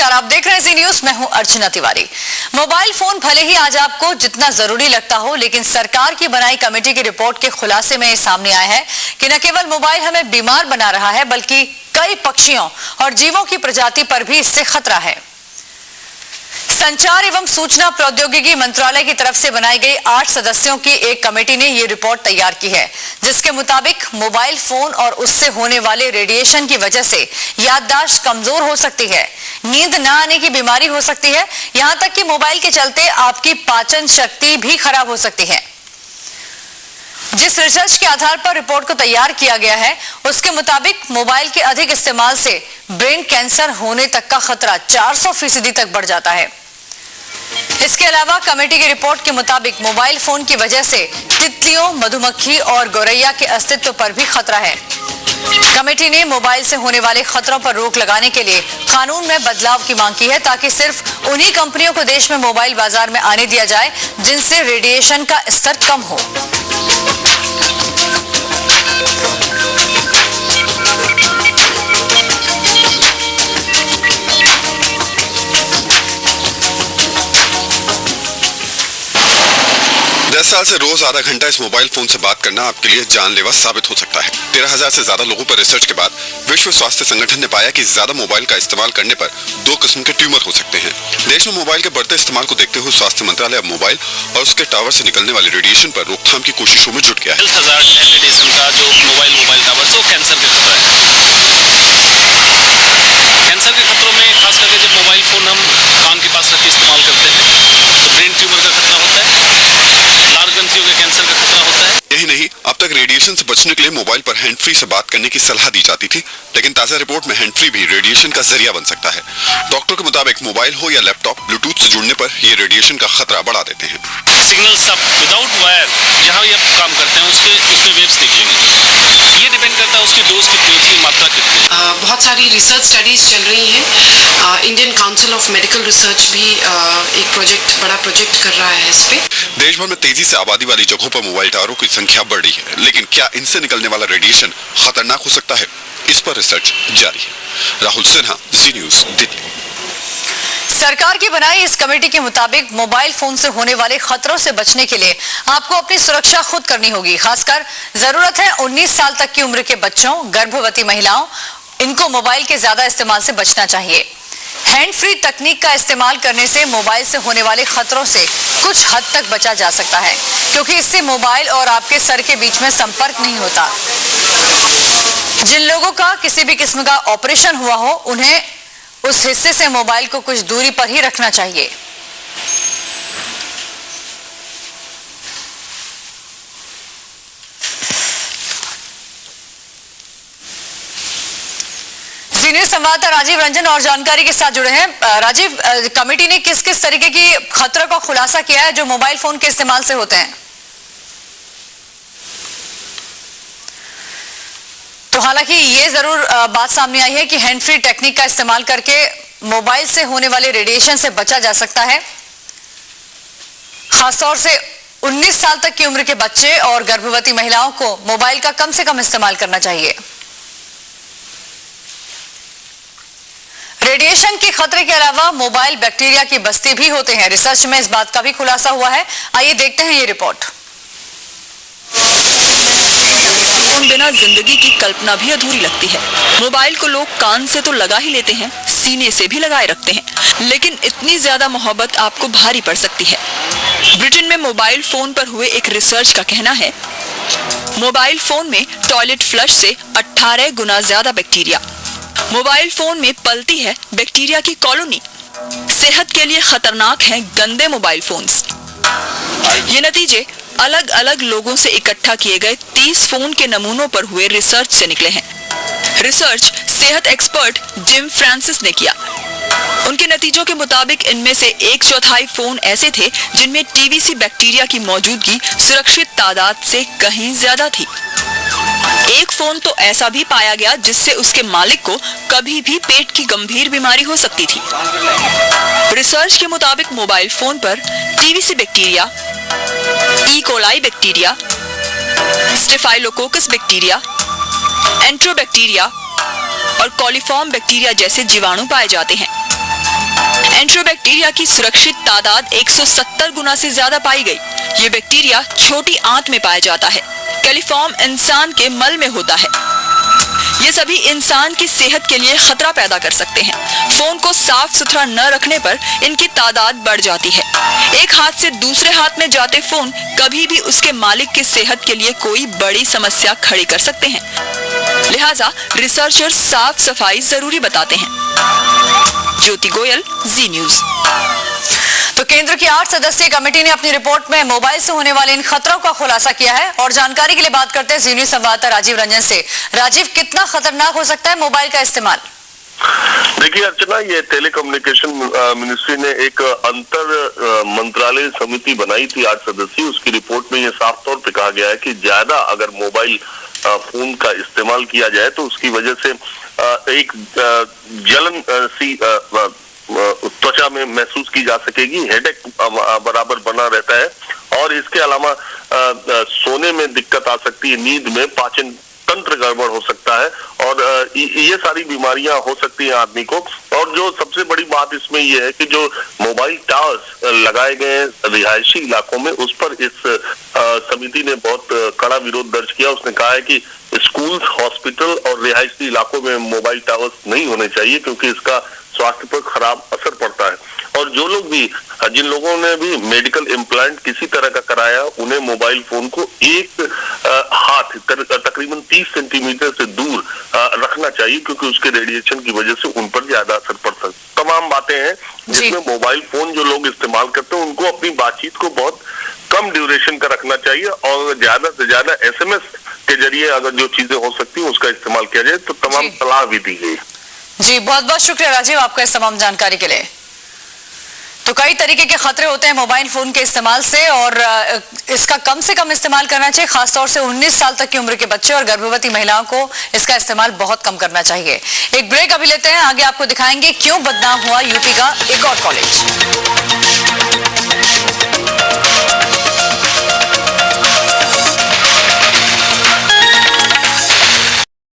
नमस्कार, आप देख रहे हैं जी न्यूज। मैं हूं अर्चना तिवारी। मोबाइल फोन भले ही आज आपको जितना जरूरी लगता हो, लेकिन सरकार की बनाई कमेटी की रिपोर्ट के खुलासे में सामने आया है कि न केवल मोबाइल हमें बीमार बना रहा है, बल्कि कई पक्षियों और जीवों की प्रजाति पर भी इससे खतरा है। संचार एवं सूचना प्रौद्योगिकी मंत्रालय की तरफ से बनाई गई 8 सदस्यों की एक कमेटी ने ये रिपोर्ट तैयार की है, जिसके मुताबिक मोबाइल फोन और उससे होने वाले रेडिएशन की वजह से याददाश्त कमजोर हो सकती है, नींद न आने की बीमारी हो सकती है, यहां तक कि मोबाइल के चलते आपकी पाचन शक्ति भी खराब हो सकती है। जिस रिसर्च के आधार पर रिपोर्ट को तैयार किया गया है, उसके मुताबिक मोबाइल के अधिक इस्तेमाल से ब्रेन कैंसर होने तक का खतरा 400% तक बढ़ जाता है। इसके अलावा कमेटी की रिपोर्ट के मुताबिक मोबाइल फोन की वजह से तितलियों, मधुमक्खी और गौरैया के अस्तित्व पर भी खतरा है। कमेटी ने मोबाइल से होने वाले खतरों पर रोक लगाने के लिए कानून में बदलाव की मांग की है, ताकि सिर्फ उन्हीं कंपनियों को देश में मोबाइल बाजार में आने दिया जाए जिनसे रेडिएशन का स्तर कम हो। साल से रोज आधा घंटा इस मोबाइल फोन से बात करना आपके लिए जानलेवा साबित हो सकता है। 13,000 से ज्यादा लोगों पर रिसर्च के बाद विश्व स्वास्थ्य संगठन ने पाया कि ज्यादा मोबाइल का इस्तेमाल करने पर 2 किस्म के ट्यूमर हो सकते हैं। देश में मोबाइल के बढ़ते इस्तेमाल को देखते हुए स्वास्थ्य मंत्रालय अब मोबाइल और उसके टावर से निकलने वाले रेडिएशन पर रोकथाम की कोशिशों में जुट गया है। रेडिएशन का जो मोबाइल टावर से कैंसर के खतरा है। कैंसर के खतरों में खास करके जब मोबाइल फोन हम कान के पास रख के इस्तेमाल करते हैं तो ब्रेन ट्यूमर का खतरा होता है, लार ग्रंथियों के कैंसर का खतरा होता है। यही नहीं, अब तक रेडिएशन से बचने के लिए मोबाइल पर हैंड फ्री से बात करने की सलाह दी जाती थी, लेकिन ताजा रिपोर्ट में हैंड फ्री भी रेडिएशन का जरिया बन सकता है। डॉक्टर के मुताबिक मोबाइल हो या लैपटॉप, ब्लूटूथ से जुड़ने पर ये रेडिएशन का खतरा बढ़ा देते हैं। सिग्नल सब विदाउट वायर जहाँ ये काम करते हैं उसमें वेव्स निकलेंगे। ये डिपेंड करता है उसकी डोज कितनी, उसकी मात्रा कितनी। बहुत सारी रिसर्च स्टडीज चल रही हैं। Indian council of medical research भी एक बड़ा प्रोजेक्ट कर रहा है इस पे। देश भर में तेजी से आबादी वाली जगहों पर मोबाइल टावरों की संख्या बढ़ रही है, लेकिन क्या इनसे निकलने वाला रेडिएशन खतरनाक हो सकता है? इस पर रिसर्च जारी है। राहुल सिन्हा, जी न्यूज, दिल्ली। सरकार की बनाई इस कमेटी के मुताबिक मोबाइल फोन से होने वाले खतरों से बचने के लिए आपको अपनी सुरक्षा खुद करनी होगी। खासकर जरूरत है 19 साल तक की उम्र के बच्चों, गर्भवती महिलाओं, इनको मोबाइल के ज्यादा इस्तेमाल से बचना चाहिए। हैंड फ्री तकनीक का इस्तेमाल करने से मोबाइल से होने वाले खतरों से कुछ हद तक बचा जा सकता है, क्योंकि इससे मोबाइल और आपके सर के बीच में संपर्क नहीं होता। जिन लोगों का किसी भी किस्म का ऑपरेशन हुआ हो, उन्हें उस हिस्से से मोबाइल को कुछ दूरी पर ही रखना चाहिए। सीनियर संवाददाता राजीव रंजन और जानकारी के साथ जुड़े हैं। राजीव, कमेटी ने किस किस तरीके की खतरों का खुलासा किया है जो मोबाइल फोन के इस्तेमाल से होते हैं? तो हालांकि ये जरूर बात सामने आई है कि हैंड फ्री टेक्निक का इस्तेमाल करके मोबाइल से होने वाले रेडिएशन से बचा जा सकता है। खासतौर से 19 साल तक की उम्र के बच्चे और गर्भवती महिलाओं को मोबाइल का कम से कम इस्तेमाल करना चाहिए। रेडिएशन के खतरे के अलावा मोबाइल बैक्टीरिया की बस्ती भी होते हैं। रिसर्च में इस बात का भी खुलासा हुआ है। आइए देखते हैं ये रिपोर्ट। फोन बिना जिंदगी की कल्पना भी अधूरी लगती है। मोबाइल को लोग कान से तो लगा ही लेते हैं, सीने से भी लगाए रखते हैं, लेकिन इतनी ज्यादा मोहब्बत आपको भारी पड़ सकती है। ब्रिटेन में मोबाइल फोन पर हुए एक रिसर्च का कहना है, मोबाइल फोन में टॉयलेट फ्लश से 18 गुना ज्यादा बैक्टीरिया। मोबाइल फोन में पलती है बैक्टीरिया की कॉलोनी। सेहत के लिए खतरनाक हैं गंदे मोबाइल फोन्स। ये नतीजे अलग अलग लोगों से इकट्ठा किए गए 30 फोन के नमूनों पर हुए रिसर्च से निकले हैं। रिसर्च सेहत एक्सपर्ट जिम फ्रांसिस ने किया। उनके नतीजों के मुताबिक इनमें से 1/4 फोन ऐसे थे जिनमें टीवीसी बैक्टीरिया की मौजूदगी सुरक्षित तादाद से कहीं ज्यादा थी। एक फोन तो ऐसा भी पाया गया जिससे उसके मालिक को कभी भी पेट की गंभीर बीमारी हो सकती थी। रिसर्च के मुताबिक मोबाइल फोन पर TVC bacteria, E coli bacteria, staphylococcus bacteria, enterobacteria और कॉलीफॉर्म बैक्टीरिया जैसे जीवाणु पाए जाते हैं। एंट्रोबैक्टीरिया की सुरक्षित तादाद 170 गुना से ज्यादा पाई गई। ये बैक्टीरिया छोटी आंत में पाया जाता है। कैलिफॉर्म इंसान के मल में होता है। ये सभी इंसान की सेहत के लिए खतरा पैदा कर सकते हैं। फोन को साफ सुथरा न रखने पर इनकी तादाद बढ़ जाती है। एक हाथ से दूसरे हाथ में जाते फोन कभी भी उसके मालिक की सेहत के लिए कोई बड़ी समस्या खड़ी कर सकते हैं। लिहाजा रिसर्चर्स साफ सफाई जरूरी बताते हैं। ज्योति गोयल, जी न्यूज। तो केंद्र की 8 सदस्यीय कमेटी ने अपनी रिपोर्ट में मोबाइल से होने वाले इन खतरों का खुलासा किया है। और जानकारी के लिए बात करते हैं जी न्यूज संवाददाता राजीव रंजन से। राजीव, कितना खतरनाक हो सकता है मोबाइल का इस्तेमाल? देखिए अर्चना, ये टेलीकम्युनिकेशन मिनिस्ट्री ने एक अंतर मंत्रालय समिति बनाई थी 8 सदस्यीय। उसकी रिपोर्ट में ये साफ तौर पे कहा गया है कि ज्यादा अगर मोबाइल फोन का इस्तेमाल किया जाए तो उसकी वजह से एक जलन सी त्वचा में महसूस की जा सकेगी। हेडेक बराबर बना रहता है और इसके अलावा सोने में दिक्कत आ सकती है, नींद में, पाचन तंत्र गड़बड़ हो सकता है और ये सारी बीमारियां हो सकती हैं आदमी को। और जो सबसे बड़ी बात इसमें ये है कि जो मोबाइल टावर्स लगाए गए रिहायशी इलाकों में, उस पर इस समिति ने बहुत कड़ा विरोध दर्ज किया। उसने कहा है कि स्कूल्स, हॉस्पिटल और रिहायशी इलाकों में मोबाइल टावर्स नहीं होने चाहिए क्योंकि इसका स्वास्थ्य पर खराब असर पड़ता है। और जो लोग भी, जिन लोगों ने भी मेडिकल इम्प्लांट किसी तरह का कराया, उन्हें मोबाइल फोन को एक हाथ तकरीबन 30 सेंटीमीटर से दूर रखना चाहिए क्योंकि उसके रेडिएशन की वजह से उन पर ज्यादा असर पड़ सकता है। तमाम बातें हैं जिसमें मोबाइल फोन जो लोग इस्तेमाल करते हैं उनको अपनी बातचीत को बहुत कम ड्यूरेशन का रखना चाहिए और ज्यादा से ज्यादा SMS के जरिए अगर जो चीजें हो सकती है उसका इस्तेमाल किया जाए। तो तमाम सलाह भी दी गई। जी, बहुत बहुत शुक्रिया राजीव आपका इस तमाम जानकारी के लिए। तो कई तरीके के खतरे होते हैं मोबाइल फोन के इस्तेमाल से और इसका कम से कम इस्तेमाल करना चाहिए। खासतौर से 19 साल तक की उम्र के बच्चे और गर्भवती महिलाओं को इसका इस्तेमाल बहुत कम करना चाहिए। एक ब्रेक अभी लेते हैं, आगे आपको दिखाएंगे क्यों बदनाम हुआ यूपी का एक और कॉलेज।